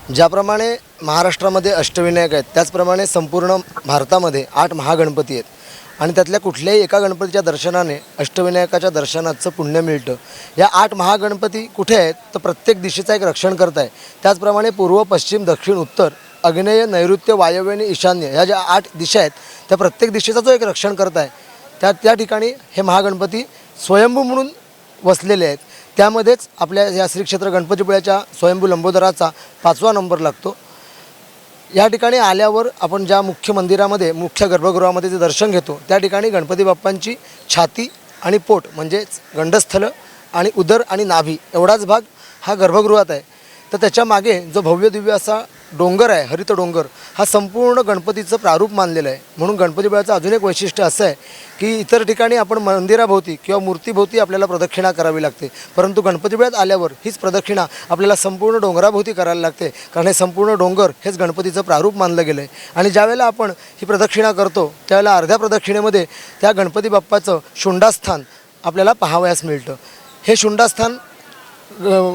ज्याप्रमाणे महाराष्ट्रामध्ये अष्टविनायक आहेत त्याचप्रमाणे संपूर्ण भारतामध्ये 8 महागणपती आहेत आणि त्यातल्या कुठल्याही एका गणपतीच्या दर्शनाने अष्टविनायकाच्या दर्शनाचं पुण्य मिळतं। या 8 महागणपती कुठे आहेत तर प्रत्येक दिशेचा एक रक्षण करत आहे। त्याचप्रमाणे पूर्व, पश्चिम, दक्षिण, उत्तर, आग्नेय, नैऋत्य, वायव्य आणि ईशान्य ह्या ज्या 8 दिशा आहेत त्या प्रत्येक दिशेचा जो एक रक्षण करत आहे त्या ठिकाणी हे महागणपती स्वयंभू म्हणून वसलेले आहेत। त्यामध्येच आपल्या या श्री क्षेत्र गणपतीपुळ्याच्या स्वयंभू लंबोदराचा 5वा नंबर लागतो। या ठिकाणी आल्यावर आपण ज्या मुख्य मंदिरामध्ये, मुख्य गर्भगृहामध्ये जे दर्शन घेतो त्या ठिकाणी गणपती बाप्पांची छाती आणि पोट म्हणजेच गंडस्थलं आणि उदर आणि नाभी एवढाच भाग हा गर्भगृहात आहे। तर त्याच्या मागे जो भव्य दिव्य असा डोंगर आहे, हरित डोंगर, हा संपूर्ण गणपतीचं प्रारूप मानलेलं आहे। म्हणून गणपतीपुळ्याचं अजून एक वैशिष्ट्य असं आहे की इतर ठिकाणी आपण मंदिराभोवती किंवा मूर्तीभोवती आपल्याला प्रदक्षिणा करावी लागते, परंतु गणपतीपुळ्यात आल्यावर हीच प्रदक्षिणा आपल्याला संपूर्ण डोंगराभोवती करायला लागते, कारण हे संपूर्ण डोंगर हेच गणपतीचं प्रारूप मानलं गेलं आहे। आणि ज्यावेळेला आपण ही प्रदक्षिणा करतो त्यावेळेला अर्ध्या प्रदक्षिणेमध्ये त्या गणपती बाप्पाचं शुंडास्थान आपल्याला पाहावयास मिळतं। हे शुंडास्थान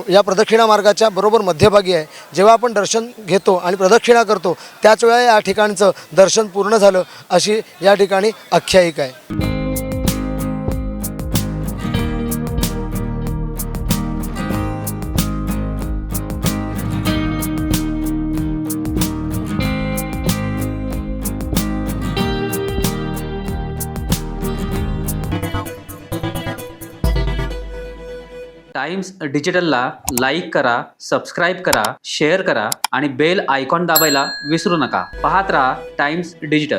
या प्रदक्षिणा मार्गाच्या बरोबर मध्यभागी आहे। जेव्हा आपण दर्शन घेतो आणि प्रदक्षिणा करतो त्याच वेळेला या ठिकाणचं दर्शन पूर्ण झालं अशी या ठिकाणी आख्यायिका आहे। टाइम्स डिजिटलला लाईक करा, सबस्क्राईब करा, शेअर करा आणि बेल आयकॉन दाबायला विसरू नका। पाहत रहा टाइम्स डिजिटल।